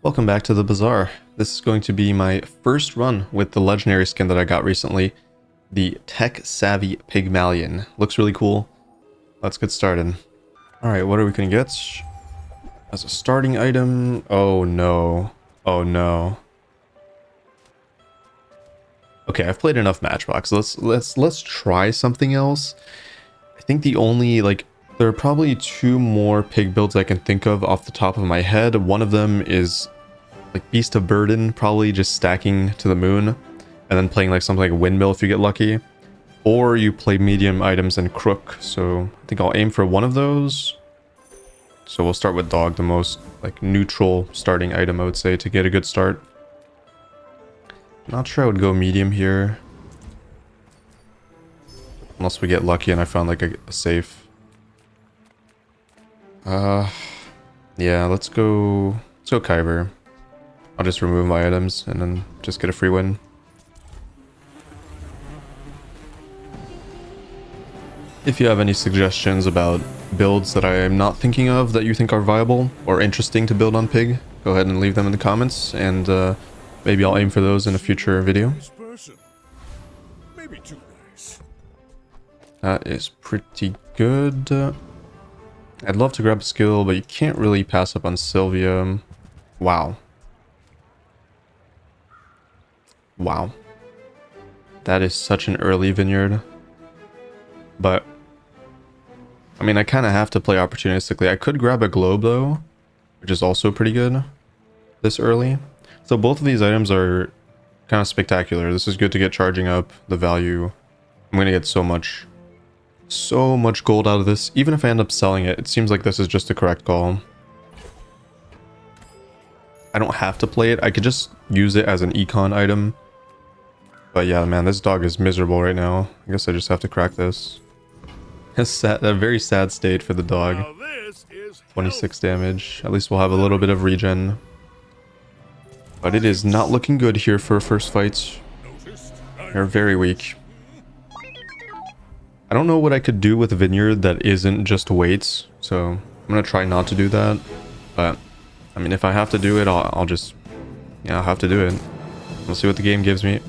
Welcome back to the Bazaar. This is going to be my first run with the legendary skin that I got recently, the Tech Savvy Pygmalion. Looks really cool. Let's get started. Alright, what are we going to get? As a starting item... Oh no. Oh no. Okay, I've played enough Matchbox. Let's try something else. I think the only, there are probably two more pig builds I can think of off the top of my head. One of them is Beast of Burden, probably just stacking to the moon and then playing something like Windmill if you get lucky, or you play medium items and Crook. So I think I'll aim for one of those. So we'll start with Dog, the most neutral starting item I would say to get a good start. Not sure I would go medium here unless we get lucky and I found a safe. Yeah, let's go Kyber. I'll just remove my items and then just get a free win. If you have any suggestions about builds that I am not thinking of that you think are viable or interesting to build on Pig, go ahead and leave them in the comments, and maybe I'll aim for those in a future video. That is pretty good. I'd love to grab a skill, but you can't really pass up on Sylvia. Wow. Wow. That is such an early vineyard. But, I mean, I kind of have to play opportunistically. I could grab a globe, though, which is also pretty good this early. So both of these items are kind of spectacular. This is good to get charging up the value. I'm going to get so much gold out of this. Even if I end up selling it, it seems like this is just the correct call. I don't have to play it. I could just use it as an econ item. But yeah, man, this dog is miserable right now. I guess I just have to crack this. A very sad state for the dog. 26 damage. At least we'll have a little bit of regen. But it is not looking good here for a first fight. They're very weak. I don't know what I could do with Vineyard that isn't just weights. So I'm going to try not to do that. But, I mean, if I have to do it, I'll just... Yeah, I'll have to do it. We'll see what the game gives me.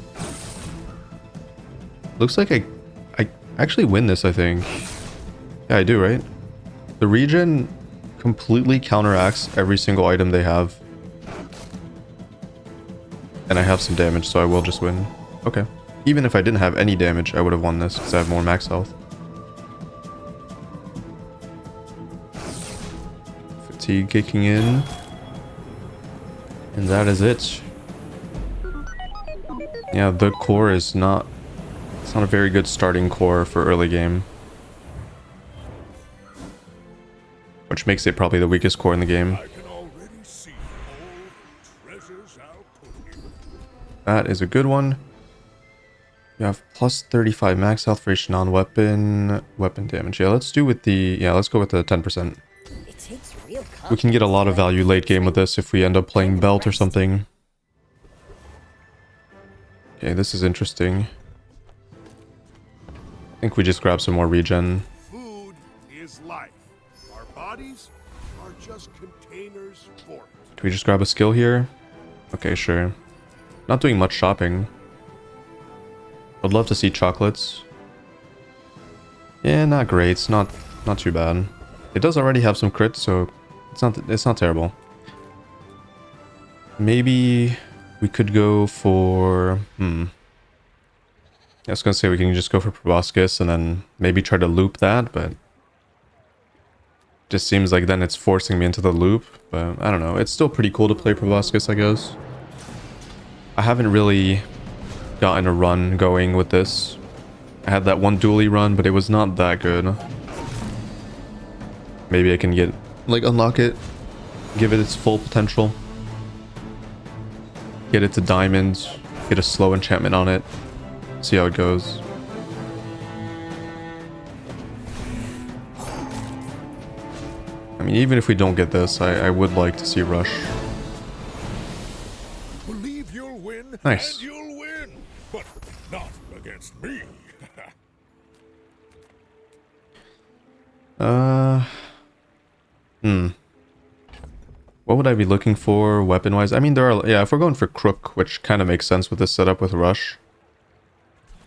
Looks like I actually win this, I think. Yeah, I do, right? The regen completely counteracts every single item they have. And I have some damage, so I will just win. Okay. Even if I didn't have any damage, I would have won this because I have more max health. Fatigue kicking in. And that is it. Yeah, the core is not... It's not a very good starting core for early game. Which makes it probably the weakest core in the game. That is a good one. You have plus 35 max health for each non-weapon weapon damage. Yeah, let's go with the 10%. We can get a lot of value late game with this if we end up playing belt or something. Okay, this is interesting. I think we just grab some more regen. Food is life. Our bodies are just containers for it. Do we just grab a skill here? Okay, sure. Not doing much shopping. I'd love to see chocolates. Yeah, not great. It's not too bad. It does already have some crits, so it's not terrible. Maybe we could go for I was gonna say we can just go for Proboscis and then maybe try to loop that, but just seems like then it's forcing me into the loop. But I don't know. It's still pretty cool to play Proboscis, I guess. I haven't really gotten a run going with this. I had that one dually run, but it was not that good. Maybe I can get unlock it, give it its full potential, get it to diamonds, get a slow enchantment on it. See how it goes. I mean, even if we don't get this, I would like to see Rush. Believe you'll win, nice. And you'll win, but not against me. What would I be looking for weapon-wise? I mean, there are... Yeah, if we're going for crook, which kind of makes sense with this setup with rush.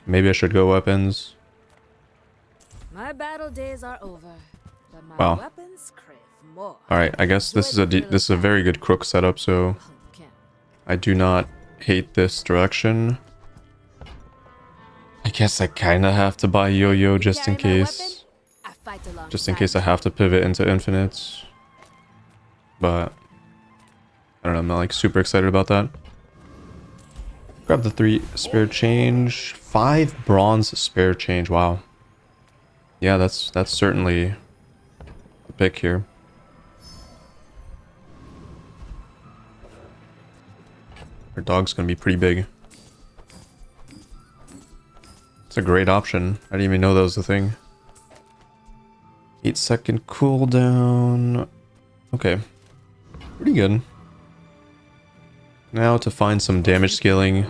Maybe I should go weapons. My battle days are over, but my Wow. weapons crave more. Alright, I guess this is a very good crook setup, so... I do not hate this direction. I guess I kind of have to buy yo-yo just in case. Just in case I have to pivot into infinites. But... I don't know, I'm not like super excited about that. Grab the 3 spare change. 5 bronze spare change, wow. Yeah, that's certainly the pick here. Our dog's gonna be pretty big. It's a great option. I didn't even know that was a thing. 8-second cooldown. Okay. Pretty good. Now to find some damage scaling.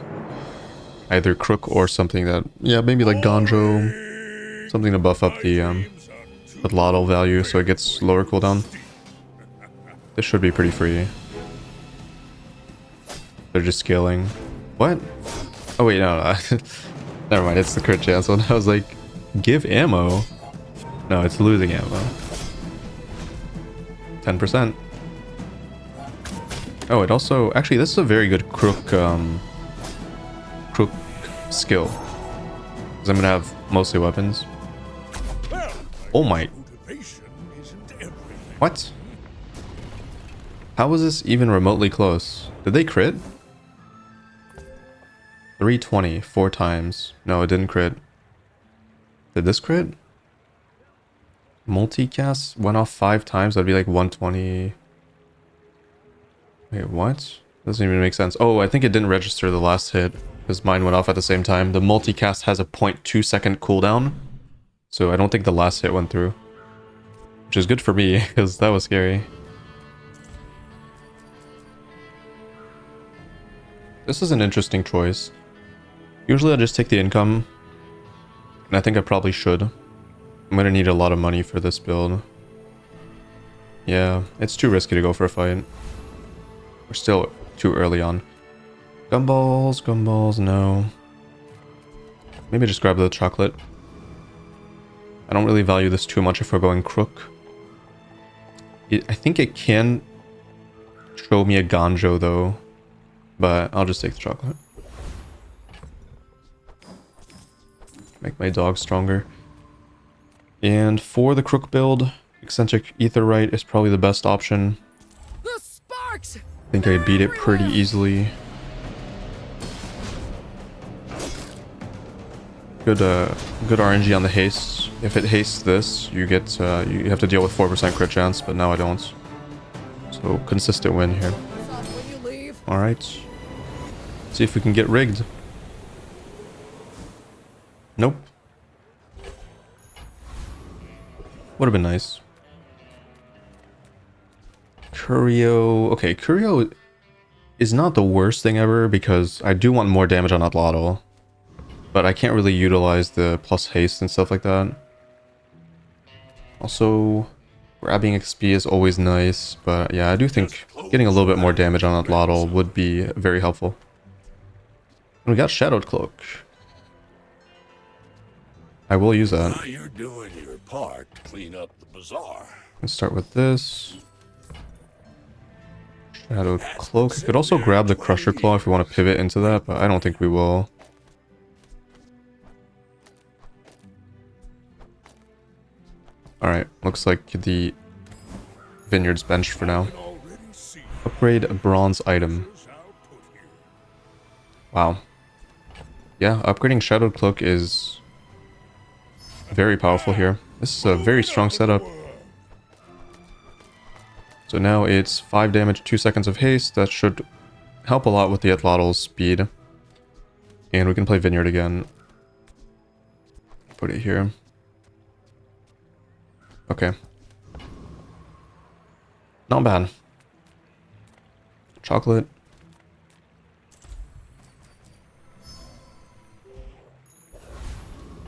Either crook or something that... Yeah, maybe like Ganjo. Something to buff up the Atlatl value so it gets lower cooldown. This should be pretty free. They're just scaling. What? Oh wait, no. Never mind, it's the crit chance one. I was like, give ammo? No, it's losing ammo. 10%. Oh, it also... Actually, this is a very good crook, crook skill. Because I'm going to have mostly weapons. Oh my... What? How was this even remotely close? Did they crit? 320, 4 times. No, it didn't crit. Did this crit? Multicast went off 5 times. That'd be like 120. Wait, what? Doesn't even make sense. Oh, I think it didn't register the last hit because mine went off at the same time. The multicast has a 0.2 second cooldown, so I don't think the last hit went through, which is good for me because that was scary. This is an interesting choice. Usually I just take the income, and I think I probably should. I'm gonna need a lot of money for this build. Yeah, it's too risky to go for a fight. We're still too early on. Gumballs, no. Maybe just grab the chocolate. I don't really value this too much if we're going crook. I think it can show me a Ganjo though, but I'll just take the chocolate. Make my dog stronger. And for the crook build, eccentric etherite is probably the best option. The sparks! I think I beat it pretty easily. Good RNG on the haste. If it hastes this, you get you have to deal with 4% crit chance, but now I don't. So consistent win here. All right. See if we can get rigged. Nope. Would have been nice. Curio. Okay, Curio is not the worst thing ever because I do want more damage on Atlatl. But I can't really utilize the plus haste and stuff like that. Also, grabbing XP is always nice, but yeah, I do think getting a little bit more damage on Atlatl would be very helpful. And we got Shadowed Cloak. I will use that. Now you're doing your part to clean up the bazaar. Let's start with this. Shadowed Cloak. I could also grab the Crusher Claw if we want to pivot into that, but I don't think we will. Alright, looks like the vineyard's benched for now. Upgrade a bronze item. Wow. Yeah, upgrading Shadowed Cloak is very powerful here. This is a very strong setup. So now it's 5 damage, 2 seconds of haste. That should help a lot with the Atlatl's speed. And we can play Vineyard again. Put it here. Okay. Not bad. Chocolate.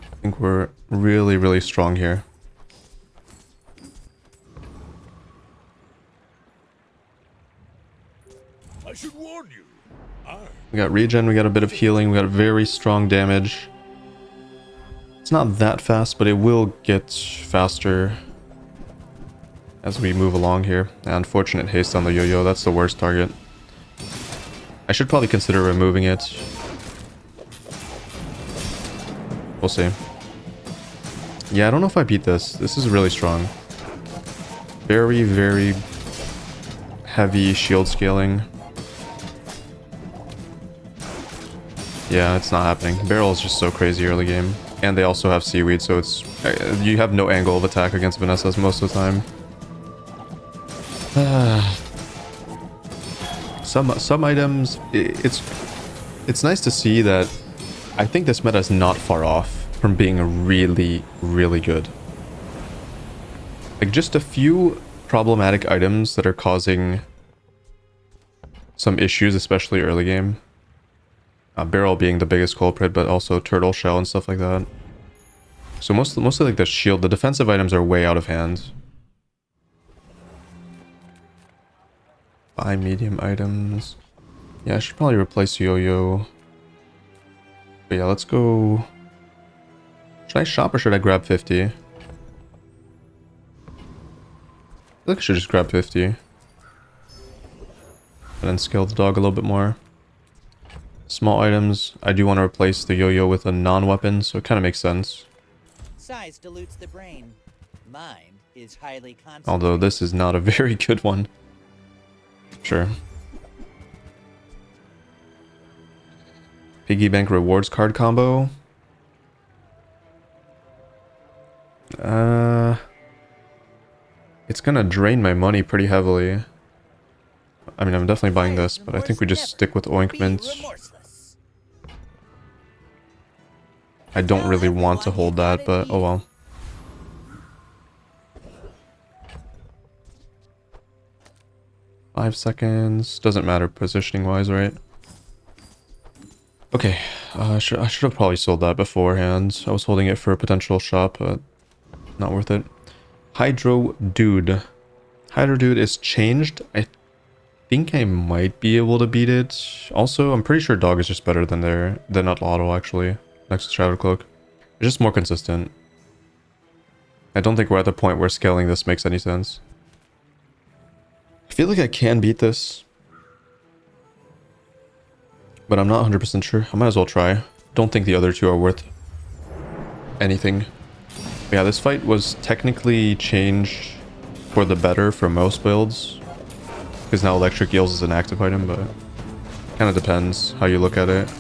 I think we're really, really strong here. I should warn you. We got regen, we got a bit of healing, we got very strong damage. It's not that fast, but it will get faster as we move along here. Unfortunate haste on the yo-yo, that's the worst target. I should probably consider removing it. We'll see. Yeah, I don't know if I beat this. This is really strong. Very, very heavy shield scaling. Yeah, it's not happening. Barrel is just so crazy early game. And they also have seaweed, so it's... you have no angle of attack against Vanessa's most of the time. Some items... It's nice to see that I think this meta is not far off from being really, really good. Like, just a few problematic items that are causing some issues, especially early game. Barrel being the biggest culprit, but also turtle shell and stuff like that. So mostly like the shield, the defensive items are way out of hand. Buy medium items. Yeah, I should probably replace yo-yo. But yeah, let's go... Should I shop or should I grab 50? I feel like I should just grab 50. And then scale the dog a little bit more. Small items. I do want to replace the yo-yo with a non-weapon, so it kind of makes sense. Size dilutes the brain. Mind is highly concentrated. Although this is not a very good one. Sure. Piggy bank rewards card combo. It's gonna drain my money pretty heavily. I mean, I'm definitely buying this, but I think we just stick with ointments. I don't really want to hold that, but oh well. Five seconds. Doesn't matter positioning wise, right? Okay. I should have probably sold that beforehand. I was holding it for a potential shop, but not worth it. Hydro Dude. Hydro Dude is changed. I think I might be able to beat it. Also, I'm pretty sure dog is just better than Atlatl actually. Next to Shadow Cloak. It's just more consistent. I don't think we're at the point where scaling this makes any sense. I feel like I can beat this, but I'm not 100% sure. I might as well try. Don't think the other two are worth anything. But yeah, this fight was technically changed for the better for most builds, because now electric eels is an active item, but kind of depends how you look at it.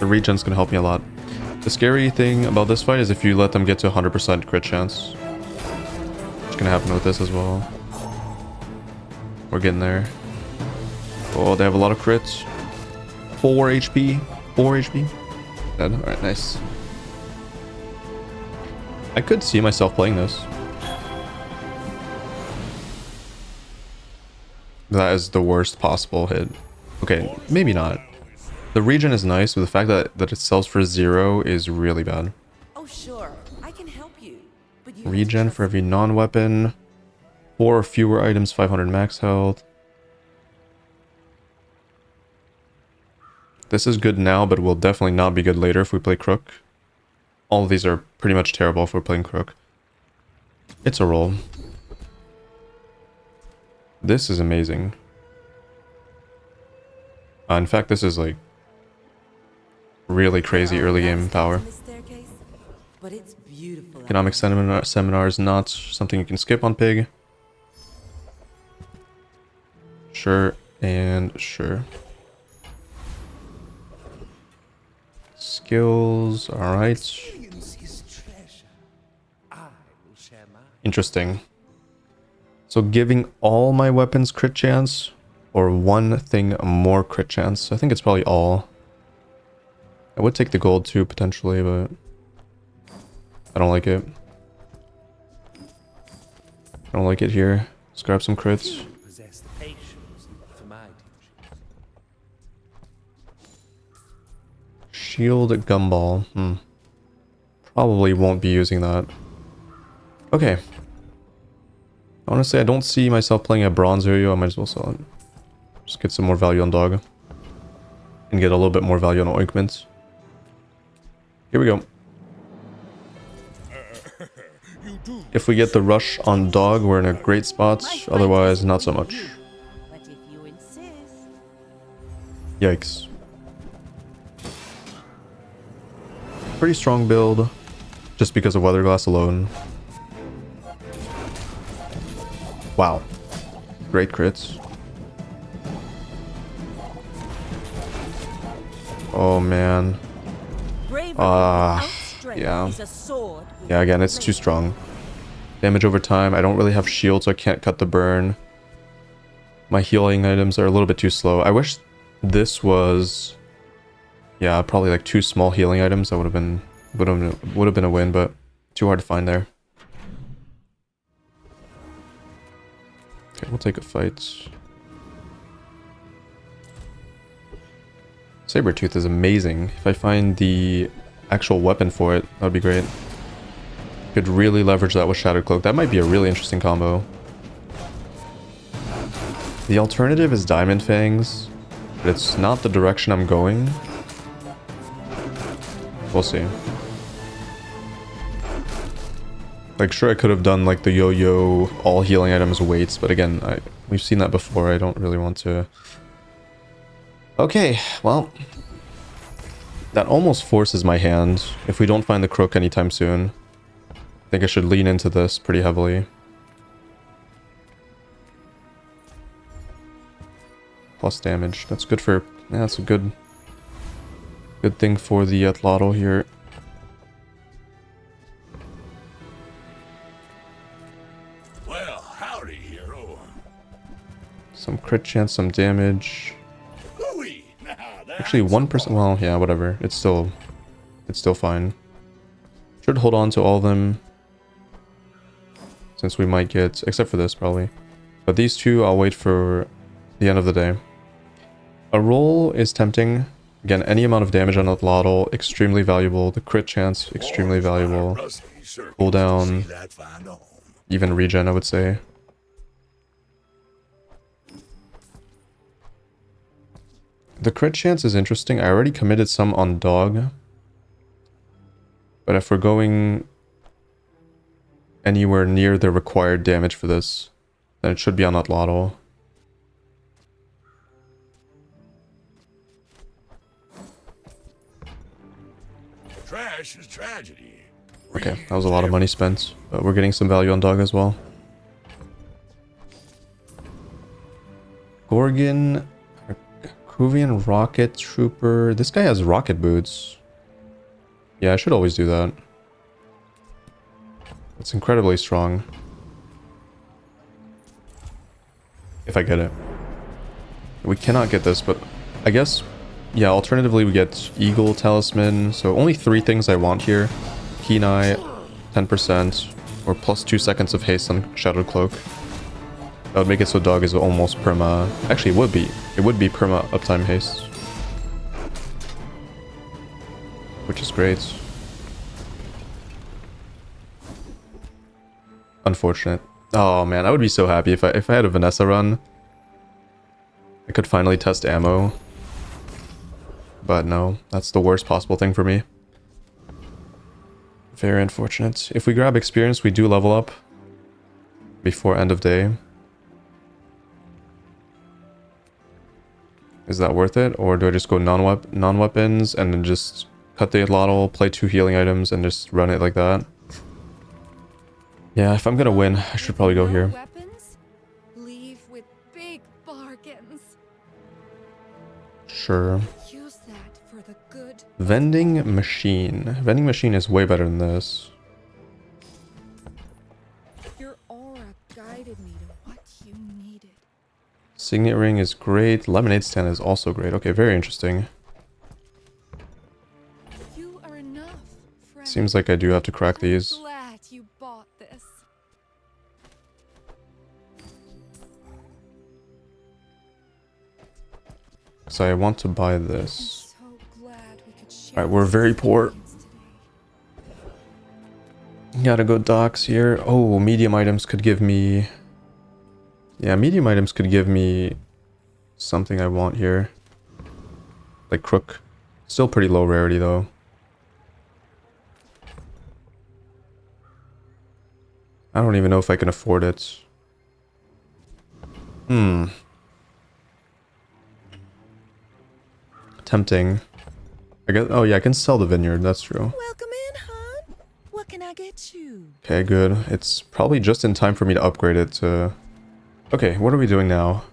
The regen's gonna help me a lot. The scary thing about this fight is if you let them get to 100% crit chance. It's gonna happen with this as well. We're getting there. Oh, they have a lot of crits. 4 HP. 4 HP. Dead. Alright, nice. I could see myself playing this. That is the worst possible hit. Okay, maybe not. The regen is nice, but the fact that it sells for 0 is really bad. Oh sure, I can help you. But you Regen for every non-weapon. 4 or fewer items, 500 max health. This is good now, but will definitely not be good later if we play crook. All of these are pretty much terrible if we're playing crook. It's a roll. This is amazing. In fact, this is like really crazy early game power. But it's beautiful. Economic seminar is not something you can skip on Pig. Sure and sure. Skills, alright. Interesting. So giving all my weapons crit chance, or one thing more crit chance? I think it's probably all. I would take the gold too, potentially, but I don't like it. I don't like it here. Let's grab some crits. Shield gumball. Probably won't be using that. Okay. Honestly, I don't see myself playing a bronze area. I might as well sell it. Just get some more value on dog. And get a little bit more value on ointments. Here we go. If we get the rush on dog, we're in a great spot. Otherwise, not so much. But if you insist... Yikes. Pretty strong build. Just because of weather glass alone. Wow. Great crits. Oh man. Yeah. Yeah, again, it's too strong. Damage over time. I don't really have shield, so I can't cut the burn. My healing items are a little bit too slow. I wish this was... Yeah, probably like 2 small healing items. That would have been a win, but too hard to find there. Okay, we'll take a fight. Sabertooth is amazing. If I find the actual weapon for it, that would be great. Could really leverage that with Shattered Cloak. That might be a really interesting combo. The alternative is Diamond Fangs, but it's not the direction I'm going. We'll see. Like, sure, I could have done like the yo-yo all healing items weights, but again, we've seen that before. I don't really want to. Okay, well, that almost forces my hand. If we don't find the crook anytime soon, I think I should lean into this pretty heavily. Plus damage. That's good for... Yeah, that's a good thing for the Atlatl here. Well, howdy, hero. Some crit chance, some damage. Hooey! Actually, 1%. Well, yeah, whatever. It's still fine. Should hold on to all of them, since we might get, except for this probably. But these two, I'll wait for the end of the day. A roll is tempting. Again, any amount of damage on Atlatl, extremely valuable. The crit chance, extremely valuable. Cooldown, even regen, I would say. The crit chance is interesting. I already committed some on dog. But if we're going anywhere near the required damage for this, then it should be on Atlatl. Trash is tragedy. Okay, that was a lot of money spent, but we're getting some value on dog as well. Gorgon, Kuvian Rocket Trooper. This guy has rocket boots. Yeah, I should always do that. It's incredibly strong. If I get it. We cannot get this, but I guess, yeah, alternatively we get Eagle Talisman. So only 3 things I want here. Keen Eye, 10%, or plus 2 seconds of haste on Shadow Cloak. That would make it so dog is almost perma. Actually, it would be. It would be perma uptime haste. Which is great. Unfortunate. Oh man, I would be so happy if I had a Vanessa run. I could finally test ammo. But no, that's the worst possible thing for me. Very unfortunate. If we grab experience, we do level up before end of day. Is that worth it? Or do I just go non-weapons and then just cut the Atlatl, play 2 healing items, and just run it like that? Yeah, if I'm gonna win, I should probably go here. Weapons? Leave with big bargains. Sure. Use that for the good. Vending machine. Vending machine is way better than this. Your aura guided me to what you needed. Signet ring is great. Lemonade stand is also great. Okay, very interesting. You are enough, friend. Seems like I do have to crack these. I'm glad you bought this. So I want to buy this. I'm so glad we could share. Alright, we're very poor. Gotta go docks here. Oh, medium items could give me Yeah, medium items could give me something I want here. Like crook. Still pretty low rarity though. I don't even know if I can afford it. Tempting. I guess, oh yeah, I can sell the vineyard, that's true. Welcome in, hon. What can I get you? Okay, good. It's probably just in time for me to upgrade it to... Okay, what are we doing now?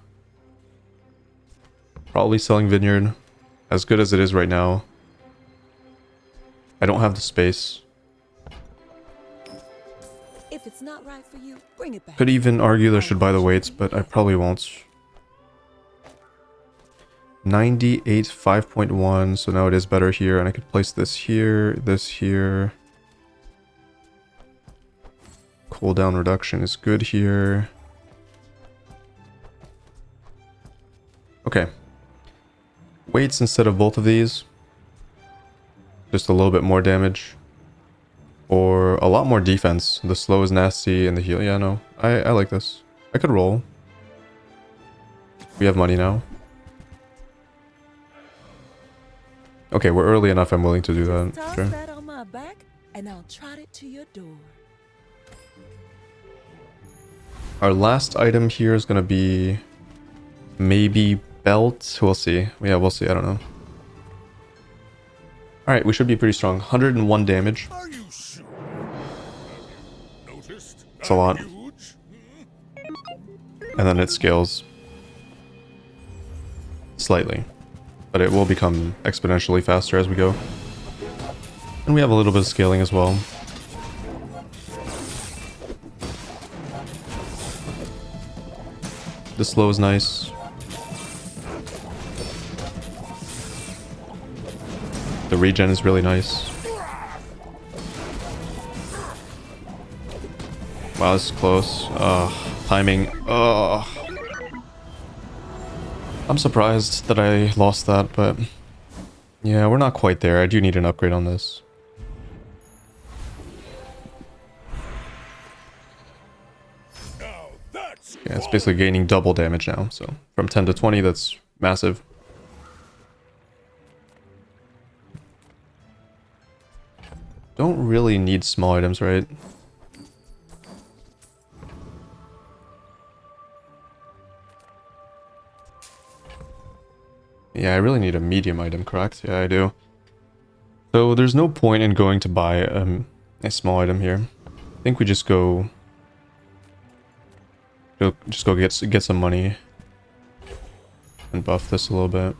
Probably selling vineyard. As good as it is right now. I don't have the space. If it's not right for you, bring it back. Could even argue I should buy the weights, but I probably won't. 98, 5.1, so now it is better here, and I could place this here. Cooldown reduction is good here. Okay. Weights instead of both of these. Just a little bit more damage. Or a lot more defense. The slow is nasty and the heal. Yeah, no. I like this. I could roll. We have money now. Okay, we're early enough. I'm willing to do that. Toss Sure. that on my back, and I'll trot it to your door. Our last item here is going to be maybe belt. We'll see. Yeah, we'll see. I don't know. Alright, we should be pretty strong. 101 damage. Are you sure? Noticed? It's a lot. Huge? And then it scales slightly. But it will become exponentially faster as we go. And we have a little bit of scaling as well. The slow is nice. The regen is really nice. Wow, this is close. Timing. I'm surprised that I lost that, but yeah, we're not quite there. I do need an upgrade on this. Now that's Yeah, it's basically gaining double damage now. So from 10 to 20, that's massive. Don't really need small items, right? Yeah, I really need a medium item, correct? Yeah, I do. So there's no point in going to buy a small item here. I think we just go get some money and buff this a little bit.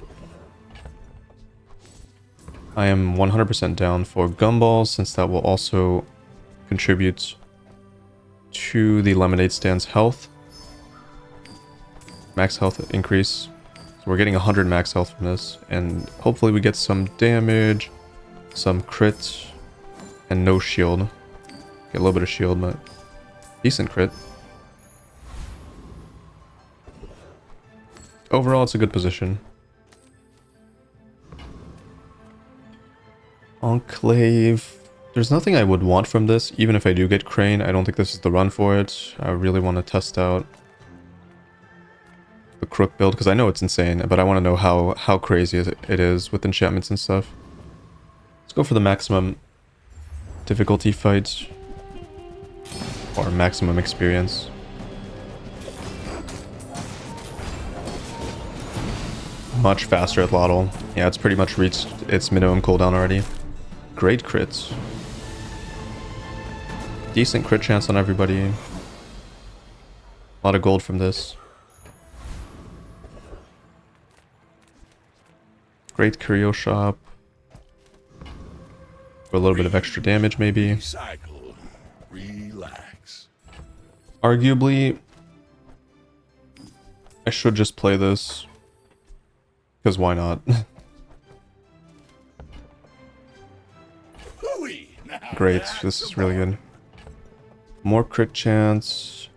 I am 100% down for gumballs, since that will also contribute to the lemonade stand's health. Max health increase. So we're getting 100 max health from this, and hopefully we get some damage, some crit, and no shield. Get a little bit of shield, but decent crit. Overall, it's a good position. Enclave. There's nothing I would want from this, even if I do get Crane. I don't think this is the run for it. I really want to test out the crook build, because I know it's insane, but I want to know how crazy it is with enchantments and stuff. Let's go for the maximum difficulty fight, or maximum experience. Much faster at Atlatl. Yeah, it's pretty much reached its minimum cooldown already. Great crits. Decent crit chance on everybody. A lot of gold from this. Great curio shop. For a little bit of extra damage, maybe. Recycle. Relax. Arguably, I should just play this. Because why not? Hooey! Now Great, that's this is the really one. good. More crit chance.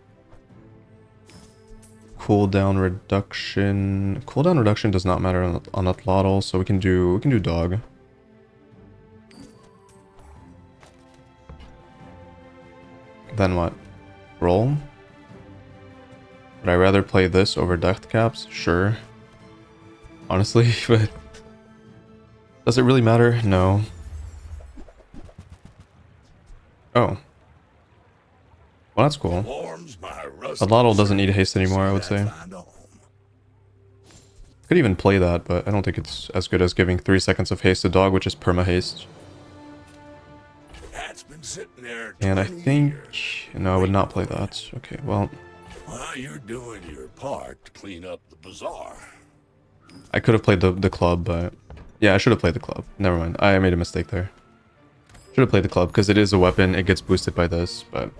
Cooldown reduction. Cooldown reduction does not matter on Atlatl, so we can do dog. Then what? Roll? Would I rather play this over death caps? Sure. Honestly, but does it really matter? No. Oh. Well, that's cool. Atlatl doesn't need haste anymore, I would say. Could even play that, but I don't think it's as good as giving 3 seconds of haste to dog, which is perma haste. And I think... No, I would not play that. Okay, well... Well, you're doing your part to clean up the bazaar. I could have played the club, but... Yeah, I should have played the club. Never mind. I made a mistake there. Should have played the club, because it is a weapon. It gets boosted by this, but...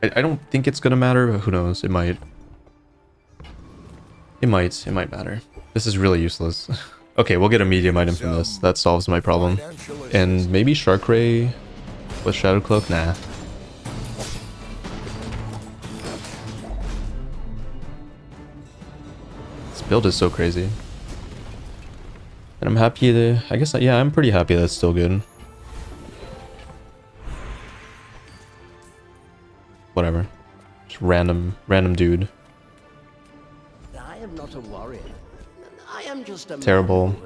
I don't think it's gonna matter, but who knows? It might. It might matter. This is really useless. Okay, we'll get a medium item from this. That solves my problem. And maybe Shark Ray with Shadow Cloak? Nah. This build is so crazy. And I'm happy to... I guess, yeah, I'm pretty happy that's still good. Whatever. Just random dude. I am not a warrior. I am just a Terrible.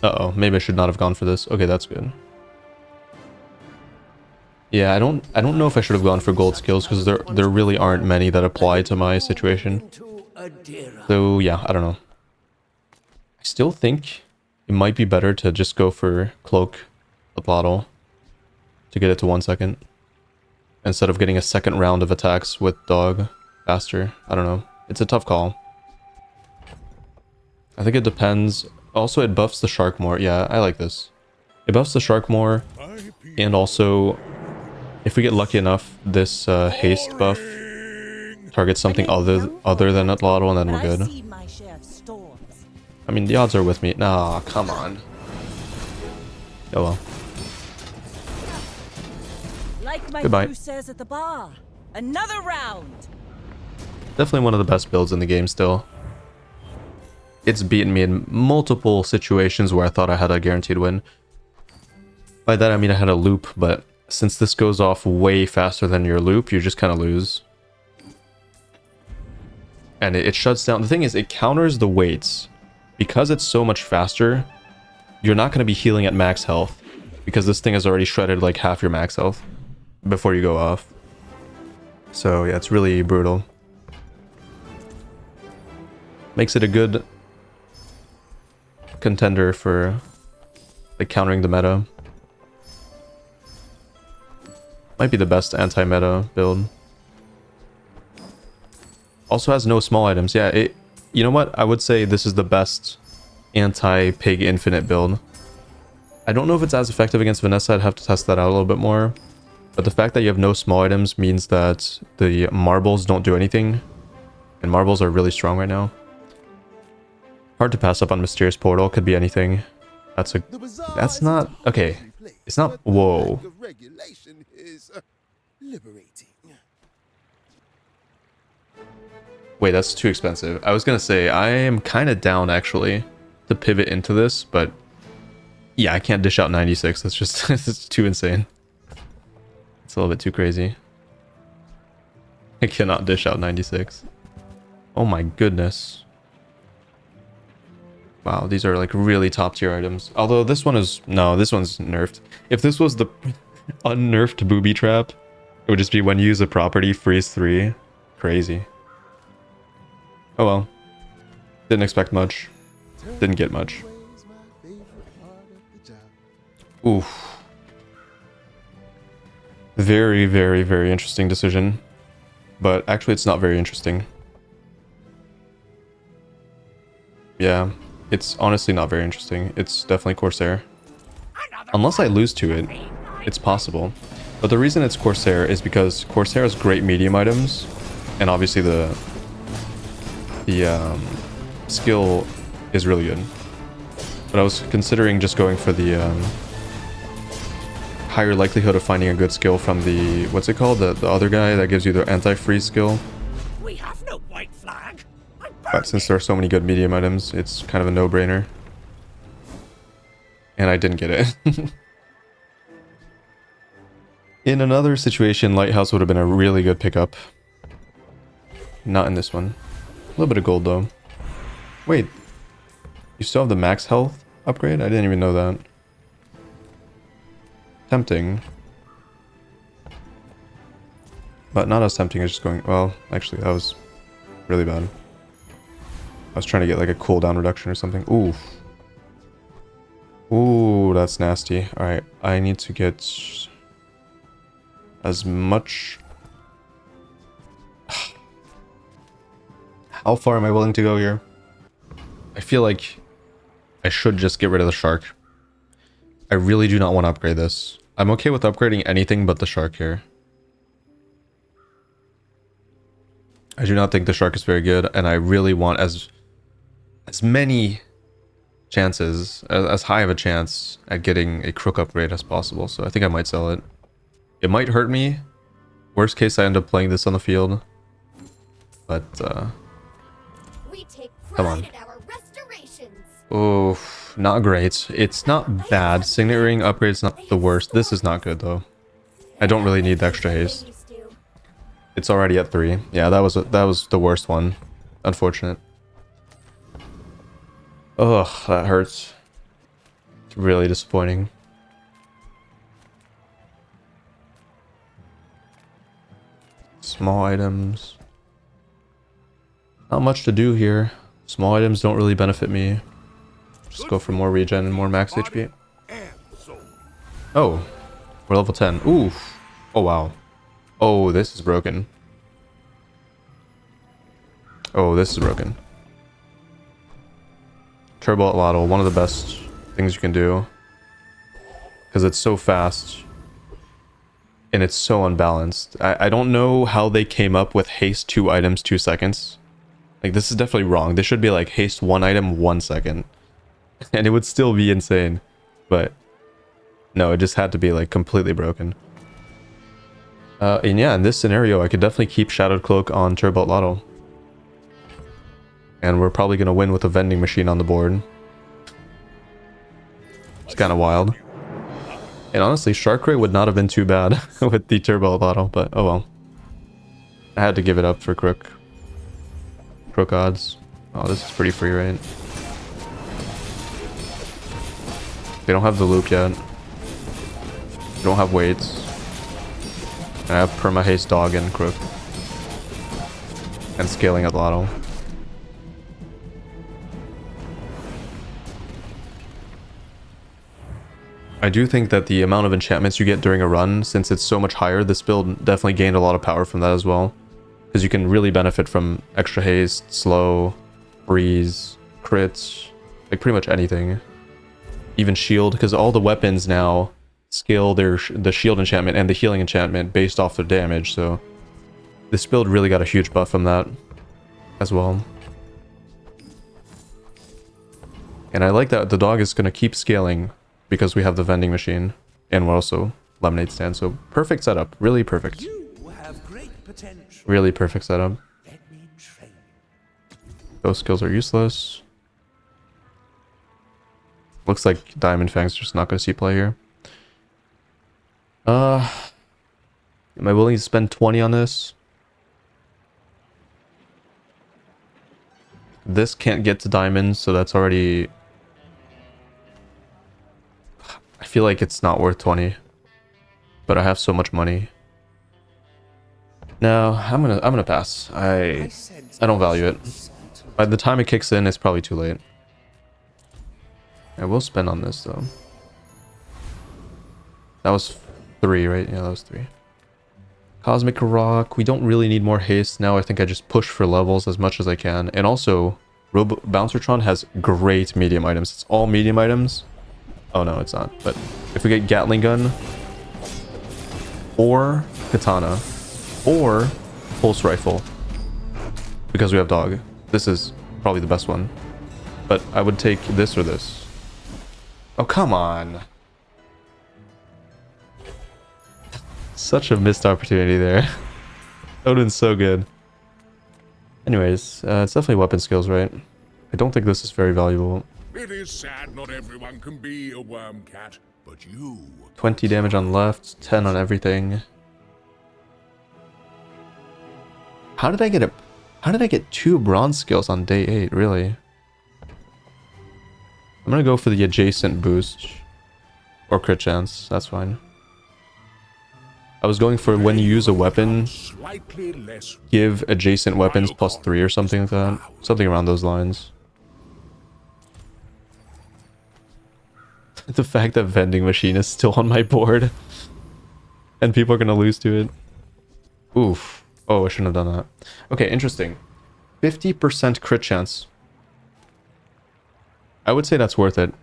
Uh-oh, maybe I should not have gone for this. Okay, that's good. Yeah, I don't know if I should have gone for gold skills because there really aren't many that apply to my situation. So yeah, I don't know. I still think it might be better to just go for cloak Atlatl to get it to 1 second instead of getting a second round of attacks with dog faster. I don't know. It's a tough call. I think it depends. Also, it buffs the shark more. Yeah, I like this. It buffs the shark more, and also, if we get lucky enough, this haste buff targets something other than Atlatl, and then we're good. I mean, the odds are with me. Nah, come on. Oh well. Like my Goodbye. crew says at the bar, another round. Definitely one of the best builds in the game still. It's beaten me in multiple situations where I thought I had a guaranteed win. By that I mean I had a loop, but since this goes off way faster than your loop, you just kind of lose. And it shuts down. The thing is, it counters the weights. Because it's so much faster, you're not going to be healing at max health. Because this thing has already shredded like half your max health before you go off. So yeah, it's really brutal. Makes it a good contender for like countering the meta. Might be the best anti-meta build. Also has no small items. Yeah, you know what? I would say this is the best anti-pig infinite build. I don't know if it's as effective against Vanessa. I'd have to test that out a little bit more. But the fact that you have no small items means that the marbles don't do anything. And marbles are really strong right now. Hard to pass up on Mysterious Portal. Could be anything. That's not... Okay. It's not... Whoa. Wait, that's too expensive. I was gonna say, I am kind of down, actually, to pivot into this, but... Yeah, I can't dish out 96. That's just... it's too insane. It's a little bit too crazy. I cannot dish out 96. Oh my goodness. Wow, these are like really top tier items. Although this one is... No, this one's nerfed. If this was the unnerfed booby trap, it would just be when you use a property, freeze 3. Crazy. Oh well. Didn't expect much. Didn't get much. Oof. Very, very, very interesting decision. But actually it's not very interesting. Yeah. It's honestly not very interesting. It's definitely Corsair. Unless I lose to it, it's possible. But the reason it's Corsair is because Corsair has great medium items. And obviously the skill is really good. But I was considering just going for the higher likelihood of finding a good skill from the... What's it called? The other guy that gives you the anti-freeze skill. We have no white flag. But since there are so many good medium items, it's kind of a no-brainer. And I didn't get it. In another situation, Lighthouse would have been a really good pickup. not in this one. A little bit of gold though. Wait, you still have the max health upgrade? I didn't even know that. Tempting. But not as tempting as just going... Well, actually, that was really bad. I was trying to get like a cooldown reduction or something. Oof. Ooh, that's nasty. Alright, I need to get as much... How far am I willing to go here? I feel like I should just get rid of the shark. I really do not want to upgrade this. I'm okay with upgrading anything but the shark here. I do not think the shark is very good, and I really want as many chances, as high of a chance at getting a crook upgrade as possible. So I think I might sell it. It might hurt me. Worst case, I end up playing this on the field. But We take come on. pride in our restorations. Oh, not great. It's not bad. Signet ring upgrade's not the worst. This is not good though. I don't really need the extra haste. It's already at 3. Yeah, that was the worst one. Unfortunate. Ugh, that hurts. It's really disappointing. Small items. Not much to do here. Small items don't really benefit me. Just go for more regen and more max HP. And soul. Oh, we're level 10. Oof. Oh, wow. Oh, this is broken. Oh, this is broken. Turbo Atlatl, one of the best things you can do. Because it's so fast. And it's so unbalanced. I don't know how they came up with haste 2 items 2 seconds. Like, this is definitely wrong. This should be like haste 1 item 1 second. And it would still be insane. But no, it just had to be like completely broken. And yeah, in this scenario, I could definitely keep Shadowed Cloak on Turbo Atlatl. And we're probably going to win with a vending machine on the board. It's kind of wild. And honestly, Shark Ray would not have been too bad with the Turbo Atlatl, but oh well. I had to give it up for Crook. Crook odds. Oh, this is pretty free, right? They don't have the loop yet. They don't have weights. I have perma haste dog and crook. And scaling Atlatl. I do think that the amount of enchantments you get during a run, since it's so much higher, this build definitely gained a lot of power from that as well. Because you can really benefit from extra haste, slow, breeze, crits, like pretty much anything. Even shield, because all the weapons now scale the shield enchantment and the healing enchantment based off their damage, so this build really got a huge buff from that as well. And I like that the dog is going to keep scaling because we have the vending machine and we're also lemonade stand, so perfect setup. Really perfect. You have great potential. Really perfect setup. Let me train. Those skills are useless. Looks like Diamond Fang's just not going to see play here. Am I willing to spend 20 on this? This can't get to diamonds, so that's already... I feel like it's not worth 20. But I have so much money. No, I'm gonna pass. I don't value it. By the time it kicks in, it's probably too late. I will spend on this though. That was 3, right? Yeah, that was 3. Cosmic Rock. We don't really need more haste now. I think I just push for levels as much as I can. And also, Bouncertron has great medium items. It's all medium items. Oh no, it's not. But if we get Gatling Gun, or Katana, or Pulse Rifle, because we have Dog, this is probably the best one. But I would take this or this. Oh, come on. Such a missed opportunity there. That would have been so good. Anyways, it's definitely weapon skills, right? I don't think this is very valuable. It is sad not everyone can be a worm cat, but you... 20 damage on left, 10 on everything. How did I get it? How did I get 2 bronze skills on day 8, really? I'm gonna go for the adjacent boost. Or crit chance, that's fine. I was going for when you use a weapon, Slightly less. give adjacent weapons +3 or something like that. Something around those lines. The fact that vending machine is still on my board. And people are gonna lose to it. Oof. Oh, I shouldn't have done that. Okay, interesting. 50% crit chance. I would say that's worth it.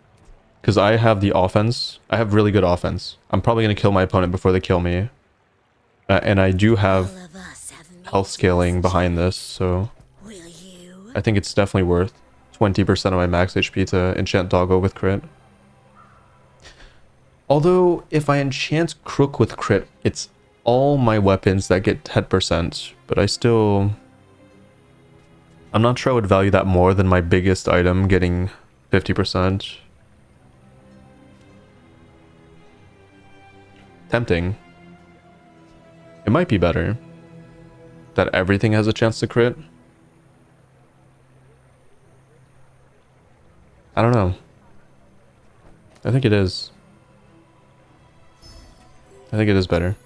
Because I have the offense. I have really good offense. I'm probably going to kill my opponent before they kill me. And I do have health scaling behind this, so I think it's definitely worth 20% of my max HP to enchant Doggo with crit. Although, if I enchant Crook with crit, it's all my weapons that get 10%, but I'm not sure I would value that more than my biggest item getting 50%. Tempting. It might be better that everything has a chance to crit. I don't know. I think it is. I think it is better.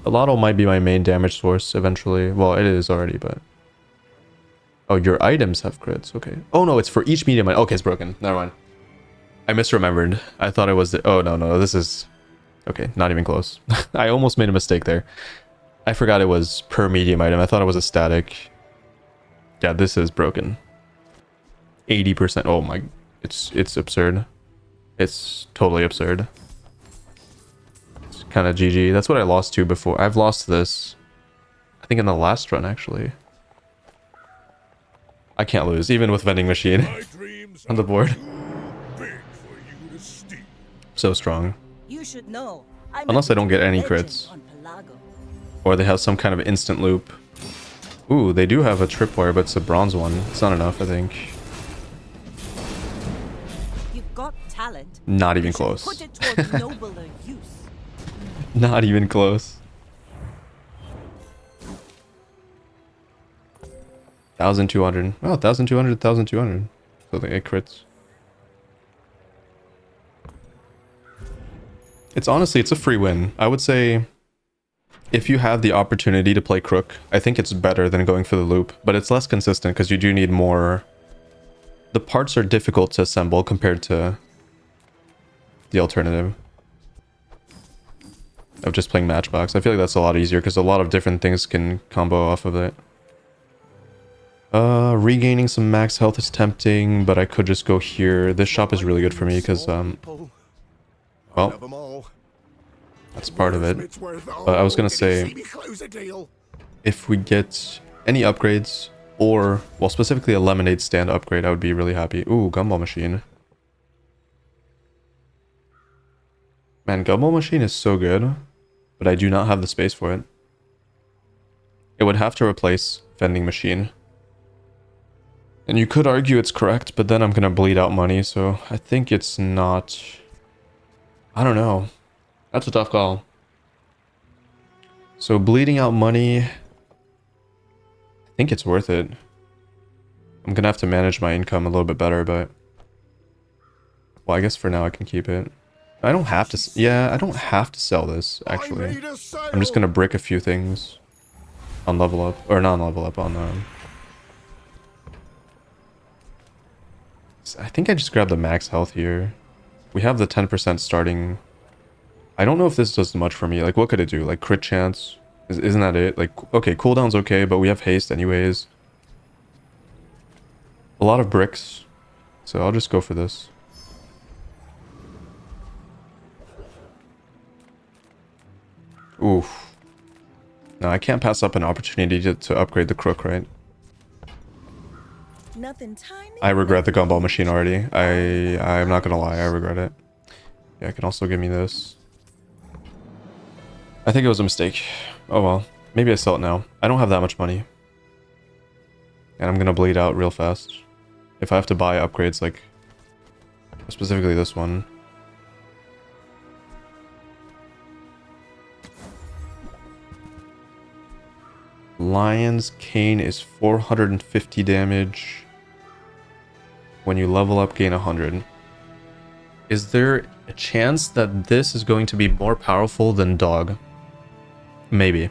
Atlatl might be my main damage source eventually. Well, it is already, but... Oh, your items have crits. Okay. Oh, no, it's for each medium item. Okay, it's broken. Never mind. I misremembered. I thought it was the... Oh, no, this is... Okay, not even close. I almost made a mistake there. I forgot it was per medium item. I thought it was a static. Yeah, this is broken. 80%. Oh my... It's absurd. It's totally absurd. It's kind of GG. That's what I lost to before. I've lost this, I think, in the last run, actually. I can't lose, even with vending machine on the board. So strong. You should know. Unless I don't get any crits. Or they have some kind of instant loop. Ooh, they do have a tripwire, but it's a bronze one. It's not enough, I think. You've got talent. Not even close. Put it towards nobler use. Not even close. 1,200. Oh, 1,200, 1,200. So they get crits. It's honestly, it's a free win. I would say if you have the opportunity to play Crook, I think it's better than going for the loop, but it's less consistent because you do need more. The parts are difficult to assemble compared to the alternative of just playing Matchbox. I feel like that's a lot easier because a lot of different things can combo off of it. Regaining some max health is tempting, but I could just go here. This shop is really good for me because, well, that's part of it. But I was gonna say, if we get any upgrades, or, well, specifically a lemonade stand upgrade, I would be really happy. Ooh, gumball machine. Man, gumball machine is so good, but I do not have the space for it. It would have to replace vending machine. And you could argue it's correct, but then I'm gonna bleed out money, so I think it's not... I don't know. That's a tough call. So bleeding out money... I think it's worth it. I'm gonna have to manage my income a little bit better, but... Well, I guess for now I can keep it. I don't have to... Yeah, I don't have to sell this, actually. I'm just gonna brick a few things on level up, or non-level up on... I think I just grabbed the max health here. We have the 10% starting. I don't know if this does much for me. Like, what could it do? Like, crit chance? Isn't that it? Like, okay, cooldown's okay, but we have haste anyways. A lot of bricks. So I'll just go for this. Oof. No, I can't pass up an opportunity to upgrade the crook, right? Nothing tiny. I regret the gumball machine already. I'm not gonna lie, I regret it. Yeah, I can also give me this. I think it was a mistake. Oh well. Maybe I sell it now. I don't have that much money. And I'm gonna bleed out real fast. If I have to buy upgrades, like... specifically this one. Lion's cane is 450 damage. When you level up, gain 100. Is there a chance that this is going to be more powerful than dog? Maybe.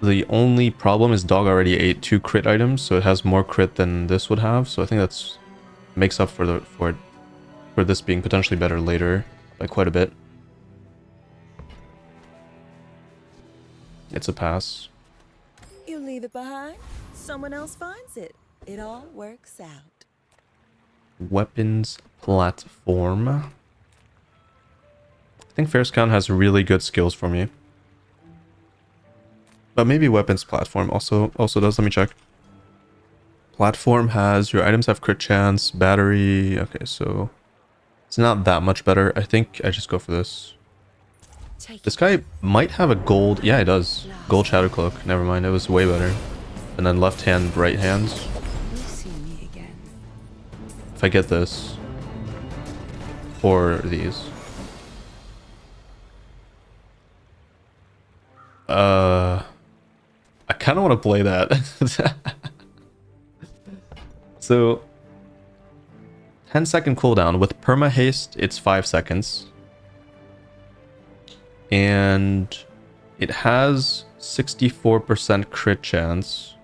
The only problem is dog already ate 2 crit items, so it has more crit than this would have. So I think that's makes up for this being potentially better later by quite a bit. It's a pass. You leave it behind, someone else finds it. It all works out. Weapons platform. I think Fairskhan has really good skills for me. But maybe weapons platform also does. Let me check. Platform has your items have crit chance, battery. Okay, so it's not that much better. I think I just go for this. This guy might have a gold. Yeah, it does. Gold shadow cloak. Never mind. It was way better. And then left hand, right hands. You'll see me again. If I get this. Or these. I kind of want to play that. So 10-second cooldown. With perma haste, it's 5 seconds. And it has 64% crit chance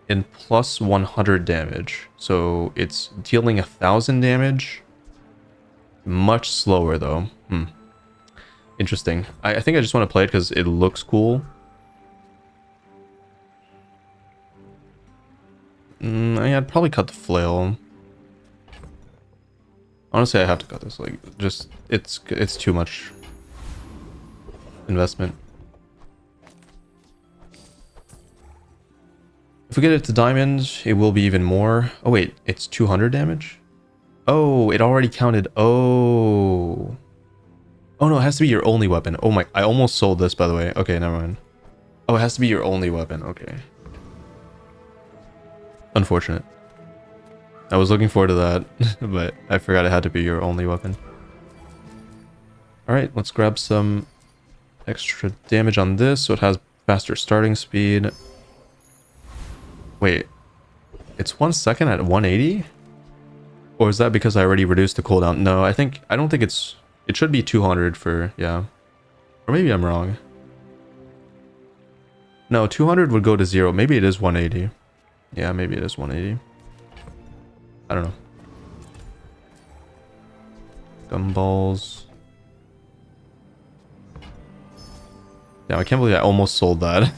and plus 100 damage. So it's dealing 1000 damage. Much slower though. Interesting. I think I just want to play it because it looks cool. I'd probably cut the flail. Honestly, I have to cut this. Like, just it's too much investment. If we get it to diamond, it will be even more. Oh wait, it's 200 damage. Oh, it already counted. Oh no, it has to be your only weapon. Oh my, I almost sold this, by the way. Okay, never mind. Oh, it has to be your only weapon. Okay. Unfortunate. I was looking forward to that, but I forgot it had to be your only weapon. Alright, let's grab some extra damage on this so it has faster starting speed. Wait, it's 1 second at 180? Or is that because I already reduced the cooldown? No, I don't think it's... It should be 200 for... Yeah. Or maybe I'm wrong. No, 200 would go to 0. Maybe it is 180. Yeah, maybe it is 180. I don't know. Gumballs. Yeah, I can't believe I almost sold that.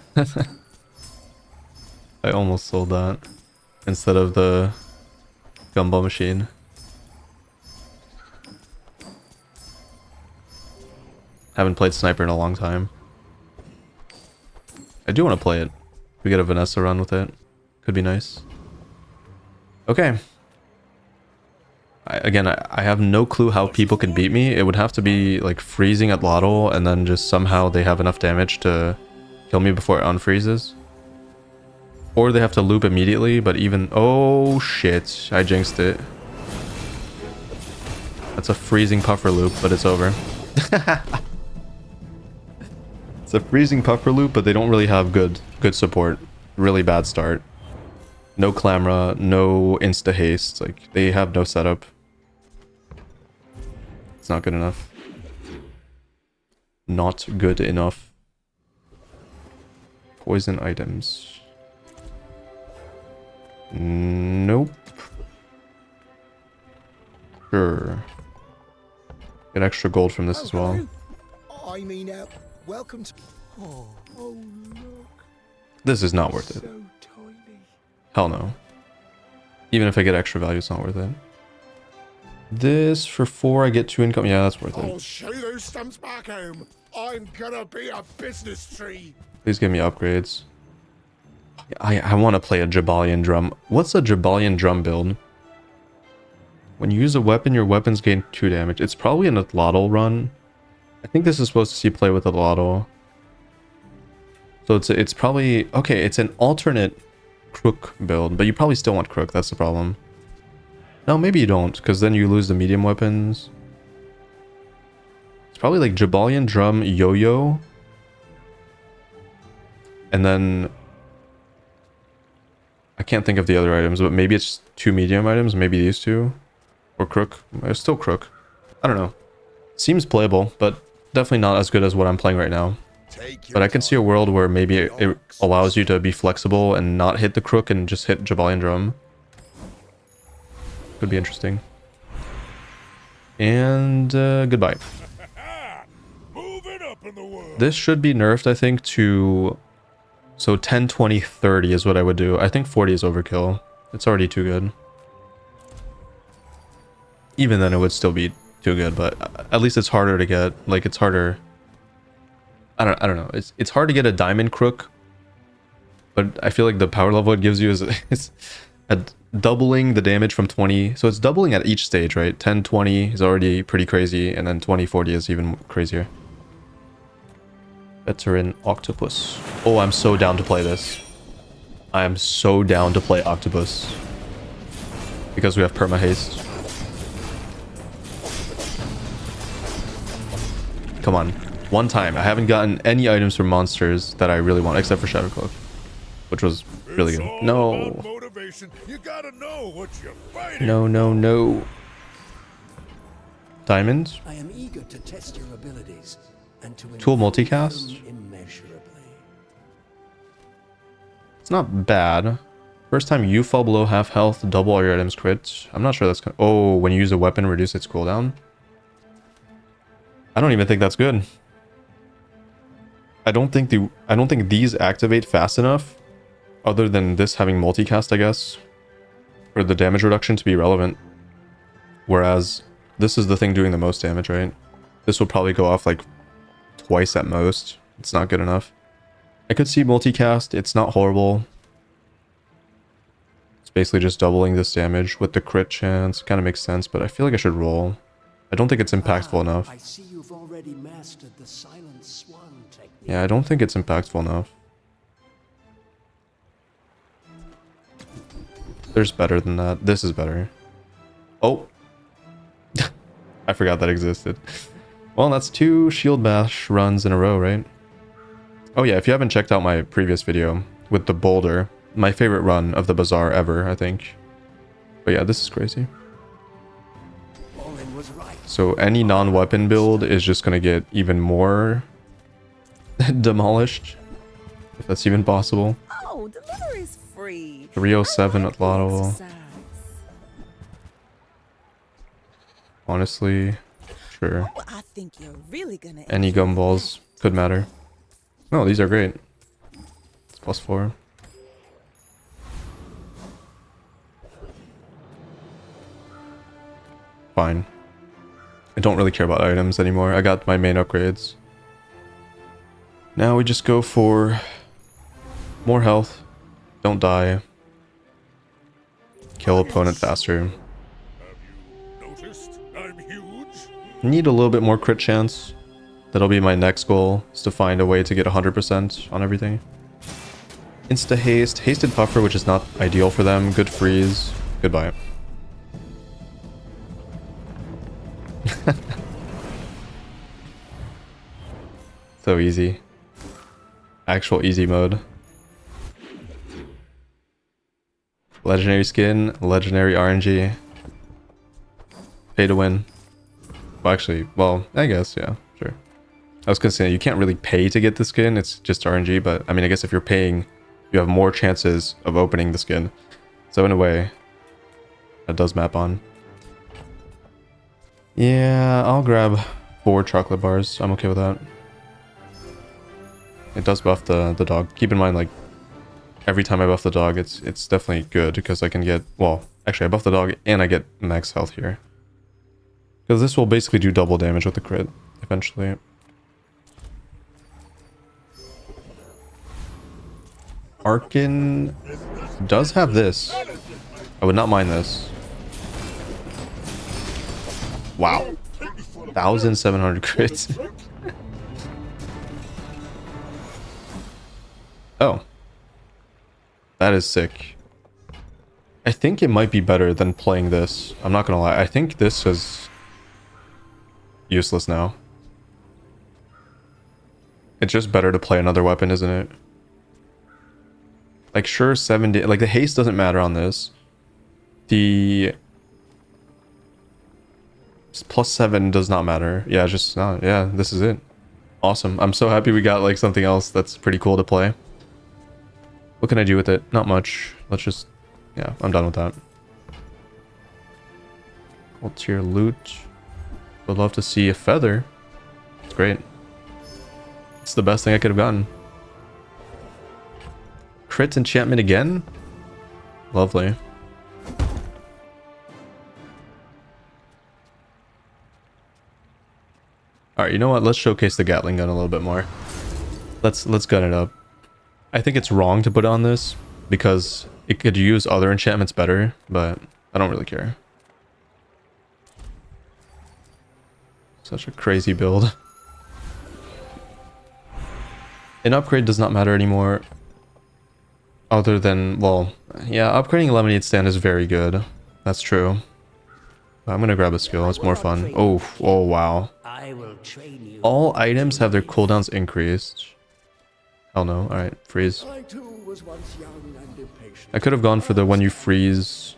I almost sold that. Instead of the gumball machine. Haven't played Sniper in a long time. I do want to play it. We get a Vanessa run with it. Could be nice. Okay. I have no clue how people can beat me. It would have to be like freezing Atlatl and then just somehow they have enough damage to kill me before it unfreezes. Or they have to loop immediately, but even... Oh shit, I jinxed it. That's a freezing puffer loop, but it's over. It's a freezing puffer loop, but they don't really have good support. Really bad start. No Clamra, no insta haste. Like, they have no setup. It's not good enough. Not good enough. Poison items. Nope. Sure. Get extra gold from this as well. I mean, welcome to... Oh, look. This is not worth it. So tiny. Hell no. Even if I get extra value, it's not worth it. This for 4, I get 2 income. Yeah, that's worth I'll it. show you those stumps back home. I'm gonna be a business tree. Please give me upgrades. I want to play a Jabalian drum. What's a Jabalian drum build? When you use a weapon, your weapons gain 2 damage. It's probably an Atlatl run. I think this is supposed to see play with Atlatl. So it's probably... Okay, it's an alternate crook build, but you probably still want crook. That's the problem. No, maybe you don't, because then you lose the medium weapons. It's probably like Jabalian drum yo-yo. And then I can't think of the other items, but maybe it's 2 medium items, maybe these two. Or crook. It's still crook. I don't know. Seems playable, but definitely not as good as what I'm playing right now. But I can see a world where maybe it allows you to be flexible and not hit the crook and just hit Jabalian Drum. Could be interesting. And goodbye. Moving up in the world. This should be nerfed, I think, to... So 10, 20, 30 is what I would do. I think 40 is overkill. It's already too good. Even then, it would still be too good, but at least it's harder to get. Like, it's harder... I don't know. It's hard to get a diamond crook, but I feel like the power level it gives you is doubling the damage from 20. So it's doubling at each stage, right? 10, 20 is already pretty crazy, and then 20, 40 is even crazier. Veteran Octopus. Oh, I'm so down to play this. I am so down to play Octopus. Because we have perma haste. Come on. One time. I haven't gotten any items from monsters that I really want, except for Shadowcloak, which was really It's good. all No. about motivation. You gotta know what you're fighting. No, no, no. Diamonds? I am eager to test your abilities and to Tool improve multicast? them immeasurably. It's not bad. First time you fall below half health, double all your items crit. I'm not sure that's gonna... Oh, when you use a weapon, reduce its cooldown. I don't even think that's good. I don't think these activate fast enough, other than this having multicast, I guess, for the damage reduction to be relevant. Whereas this is the thing doing the most damage, right? This will probably go off like twice at most. It's not good enough. I could see multicast. It's not horrible. It's basically just doubling this damage with the crit chance. Kind of makes sense, but I feel like I should roll. I don't think it's impactful enough. I see you've already mastered the silent swan technique. Yeah, I don't think it's impactful enough. There's better than that. This is better. Oh. I forgot that existed. Well, that's 2 shield bash runs in a row, right? Oh yeah, if you haven't checked out my previous video with the boulder, my favorite run of the Bazaar ever, I think. But yeah, this is crazy. Orin was right. So any non-weapon build is just going to get even more demolished, if that's even possible. Oh, delivery's free. 307 I like Atlatl. exercise. Honestly, sure. Oh, I think you're really gonna Any enjoy gumballs could matter. No, these are great. It's +4. Fine. I don't really care about items anymore. I got my main upgrades. Now we just go for more health. Don't die. Kill opponent faster. Noticed? I'm huge. Need a little bit more crit chance. That'll be my next goal, is to find a way to get 100% on everything. Insta haste. Hasted puffer, which is not ideal for them. Good freeze. Goodbye. So easy. Actual easy mode. Legendary skin, legendary RNG. Pay to win. Well, actually, well, I guess, yeah, sure. I was gonna say, you can't really pay to get the skin, it's just RNG, but I mean, I guess if you're paying, you have more chances of opening the skin. So in a way, that does map on. Yeah, I'll grab 4 chocolate bars. I'm okay with that. It does buff the dog. Keep in mind, like, every time I buff the dog, it's definitely good because I can get... Well, actually, I buff the dog and I get max health here. Because this will basically do double damage with the crit, eventually. Arkin does have this. I would not mind this. Wow. 1,700 crits. Oh. That is sick. I think it might be better than playing this. I'm not gonna lie. I think this is useless now. It's just better to play another weapon, isn't it? Like, sure, 7 like the haste doesn't matter on this. The +7 does not matter. Yeah, it's just not. Yeah, this is it. Awesome. I'm so happy we got like something else that's pretty cool to play. What can I do with it? Not much. Let's just, yeah, I'm done with that. Gold tier loot. Would love to see a feather. It's great. It's the best thing I could have gotten. Crit enchantment again? Lovely. Alright, you know what? Let's showcase the Gatling gun a little bit more. Let's gun it up. I think it's wrong to put on this because it could use other enchantments better, but I don't really care. Such a crazy build. An upgrade does not matter anymore. Other than, well, yeah, upgrading Lemonade Stand is very good. That's true. I'm gonna grab a skill, it's more fun. Oh, oh wow. I will train you. All items have their cooldowns increased. Hell no. Alright, freeze. I too was once young and impatient. I could have gone for the when you freeze,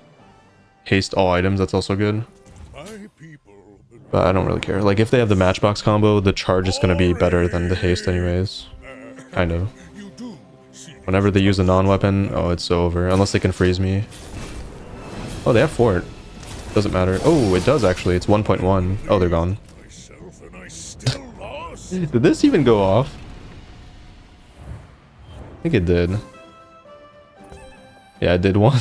haste all items, that's also good. My people But I don't really care. Like, if they have the matchbox combo, the charge is gonna be better than the haste anyways. Kind of. you do see Whenever they use a non-weapon, oh, it's over. Unless they can freeze me. Oh, they have fort. Doesn't matter. Oh, it does actually. It's 1.1. Oh, they're gone. myself and I still lost. Did this even go off? I think it did. Yeah, it did one.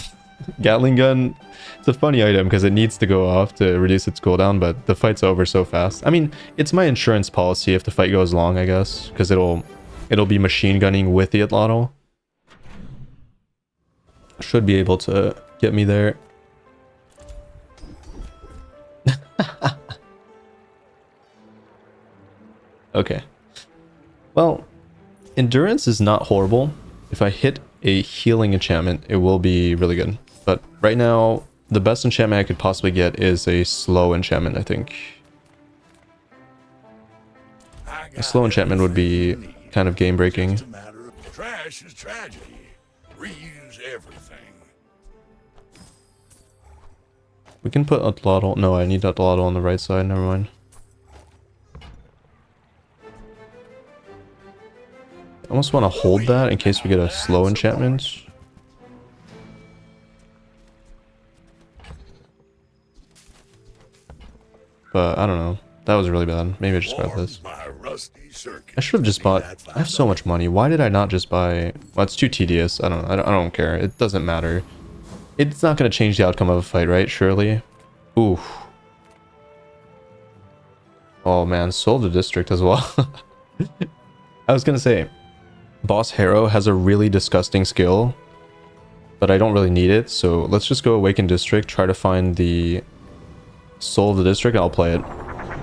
Gatling gun. It's a funny item because it needs to go off to reduce its cooldown, but the fight's over so fast. I mean, it's my insurance policy if the fight goes long, I guess, because it'll be machine gunning with the Atlatl. Should be able to get me there. Okay. Well, endurance is not horrible. If I hit a healing enchantment, it will be really good. But right now, the best enchantment I could possibly get is a slow enchantment, I think. A slow enchantment would be kind of game breaking. Trash is tragedy. Reuse everything. We can put Atlatl. No, I need Atlatl on the right side. Never mind. I almost want to hold that in case we get a slow enchantment. But I don't know. That was really bad. Maybe I just grab this. My rusty circuit. I should have just bought. I have so much money. Why did I not just buy? Well, it's too tedious. I don't care. It doesn't matter. It's not going to change the outcome of a fight, right? Surely. Oof. Oh man, sold the district as well. I was gonna say, Boss Harrow has a really disgusting skill, but I don't really need it. So let's just go Awaken District, try to find the Soul of the District, and I'll play it.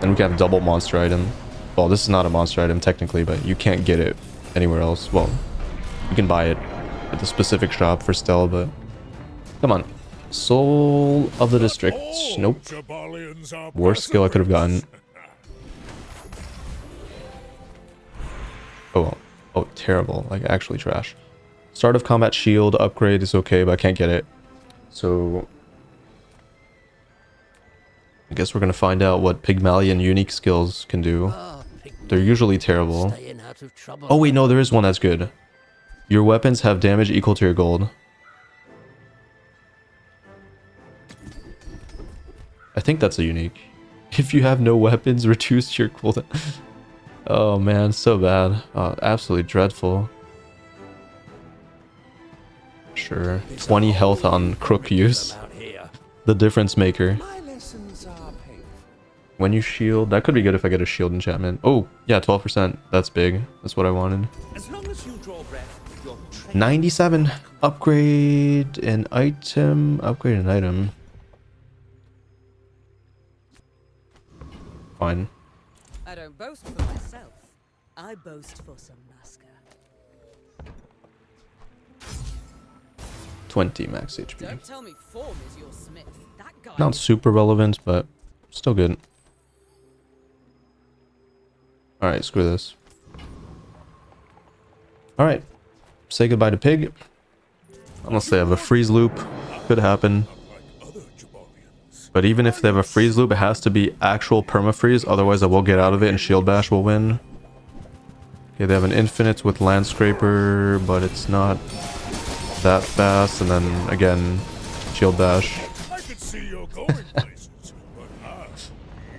Then we can have double monster item. Well, this is not a monster item technically, but you can't get it anywhere else. Well, you can buy it at the specific shop for Stell, but come on. Soul of the District. Nope. Worst skill I could have gotten. Oh, oh, terrible. Like, actually trash. Start of Combat Shield upgrade is okay, but I can't get it. So I guess we're gonna find out what Pygmalion unique skills can do. They're usually terrible. Staying out of trouble. Oh wait, no, there is one that's good. Your weapons have damage equal to your gold. I think that's a unique. If you have no weapons, reduce your cooldown. Oh man, so bad. Absolutely dreadful. Sure. 20 health on crook use. The difference maker. My lessons are painful. When you shield, that could be good if I get a shield enchantment. Oh, yeah, 12%. That's big. That's what I wanted. As long as you draw breath, you're trained. 97. Upgrade an item. Upgrade an item. Fine. I don't boast for myself. I boast for some Muska. 20 max HP. Don't tell me form is your smith. That guy. Not super relevant, but still good. Alright, screw this. Alright. Say goodbye to Pig. Unless they have a freeze loop. Could happen. But even if they have a freeze loop, it has to be actual perma-freeze. Otherwise, I will get out of it and Shield Bash will win. Okay, they have an infinite with Landscraper, but it's not that fast. And then, again, Shield Bash.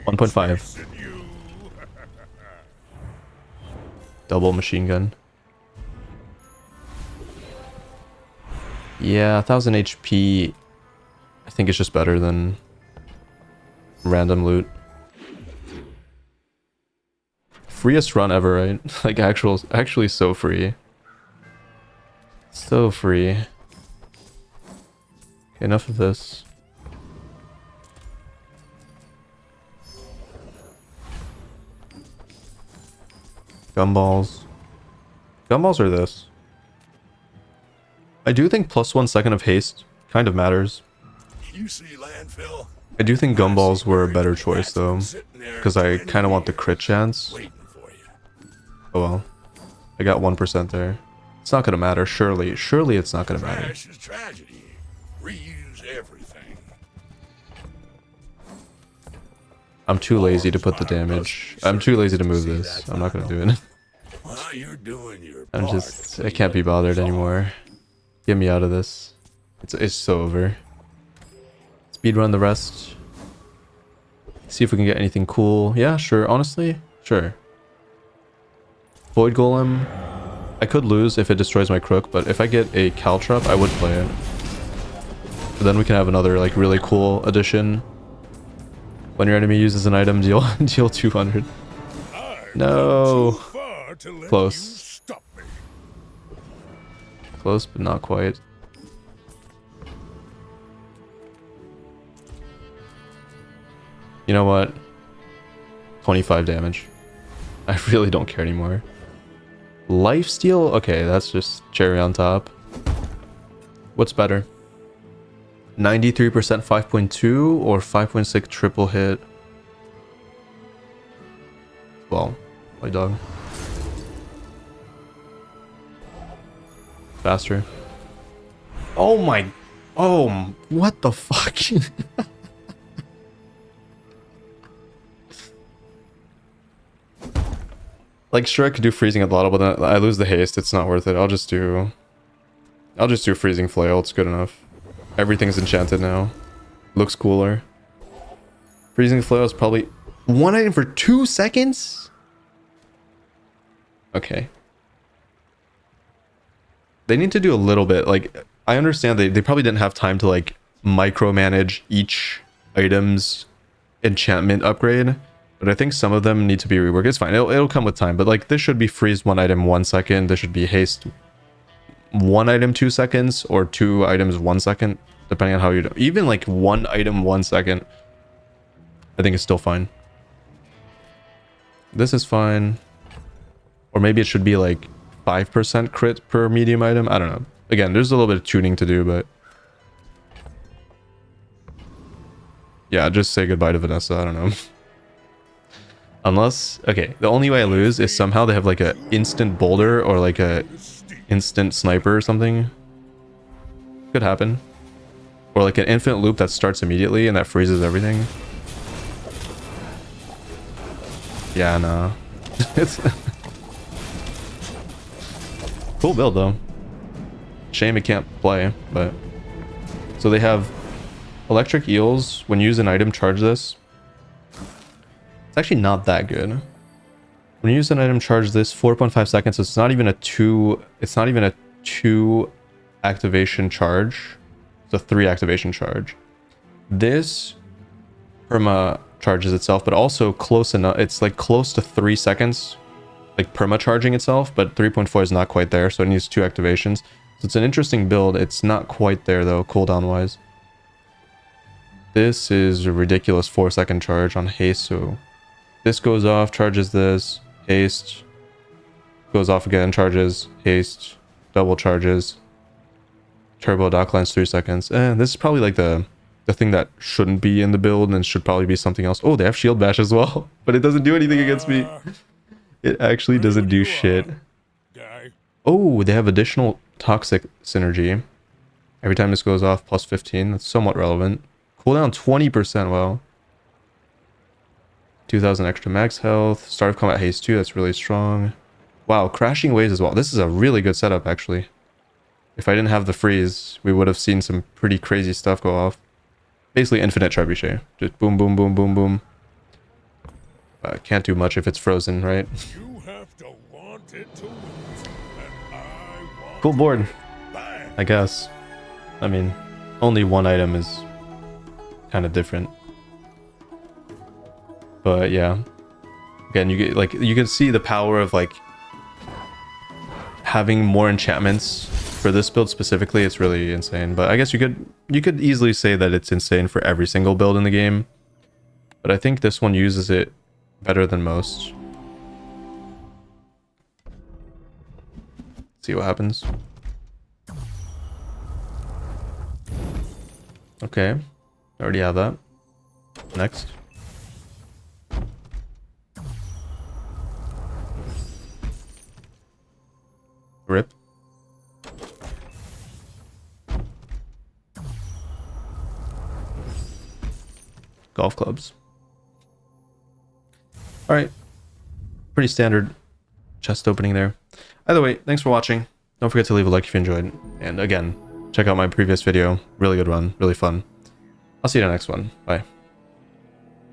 1.5. Double machine gun. Yeah, 1000 HP. I think it's just better than random loot. Freest run ever, right? Like actually so free. So free. Okay, enough of this. Gumballs. Gumballs are this. I do think +1 second of haste kind of matters. You see landfill? I do think gumballs were a better choice though, because I kind of want the crit chance. Oh well, I got 1% there. It's not gonna matter. Surely it's not gonna matter. Trash is tragedy. Reuse everything. I'm too lazy to put the damage. I'm too lazy to move this. I'm not gonna do it. Well, you're doing your I'm part. just, I can't be bothered anymore. Get me out of this. It's so over. Speedrun the rest. See if we can get anything cool. Yeah, sure. Honestly, sure. Void Golem. I could lose if it destroys my crook, but if I get a Caltrop, I would play it. But then we can have another like really cool addition. When your enemy uses an item, deal 200. No. Close. Close, but not quite. You know what? 25 damage. I really don't care anymore. Lifesteal? Okay, that's just cherry on top. What's better? 93% 5.2 or 5.6 triple hit? Well, my dog. Faster. Oh my... Oh, what the fuck? Like, sure, I could do freezing at the bottom, but then I lose the haste. It's not worth it. I'll just do freezing flail. It's good enough. Everything's enchanted now. Looks cooler. Freezing flail is probably one item for 2 seconds. Okay. They need to do a little bit. Like, I understand they probably didn't have time to like micromanage each item's enchantment upgrade. But I think some of them need to be reworked. It's fine. It'll come with time. But like this should be freeze one item 1 second. This should be haste one item 2 seconds or 2 items 1 second, depending on how you do. Even like 1 item 1 second, I think it's still fine. This is fine. Or maybe it should be like 5% crit per medium item. I don't know. Again, there's a little bit of tuning to do, but yeah, just say goodbye to Vanessa. I don't know. Unless, okay, the only way I lose is somehow they have like a instant boulder or like a instant sniper or something. Could happen. Or like an infinite loop that starts immediately and that freezes everything. Yeah, no. It's cool build though. Shame it can't play, but so they have electric eels. When you use an item, charge this. It's actually not that good. When you use an item, charge this 4.5 seconds. It's not even a 2. It's not even a 2 activation charge. It's a 3 activation charge. This perma charges itself, but also close enough. It's like close to 3 seconds, like perma charging itself, but 3.4 is not quite there, so it needs 2 activations. So it's an interesting build. It's not quite there though, cooldown wise. This is a ridiculous 4-second charge on haste, so this goes off, charges this, haste, goes off again, charges, haste, double charges, turbo dock lines 3 seconds. And this is probably like the thing that shouldn't be in the build and should probably be something else. Oh, they have shield bash as well, but it doesn't do anything against me. It actually doesn't do shit. Oh, they have additional toxic synergy. Every time this goes off, plus 15. That's somewhat relevant. Cooldown 20%. Wow. 2000 extra max health. Start of combat haste 2. That's really strong. Wow, crashing waves as well. This is a really good setup, actually. If I didn't have the freeze, we would have seen some pretty crazy stuff go off. Basically infinite trebuchet. Just boom, boom, boom, boom, boom. Can't do much if it's frozen, right? You have to want it to lose, and I want Cool board, it back. I guess. I mean, only one item is kind of different. But yeah. Again, you get like you can see the power of like having more enchantments for this build specifically. It's really insane. But I guess you could easily say that it's insane for every single build in the game. But I think this one uses it better than most. See what happens. Okay, already have that. Next. Rip. Golf clubs. Alright. Pretty standard chest opening there. Either way, thanks for watching. Don't forget to leave a like if you enjoyed. And again, check out my previous video. Really good run. Really fun. I'll see you in the next one. Bye.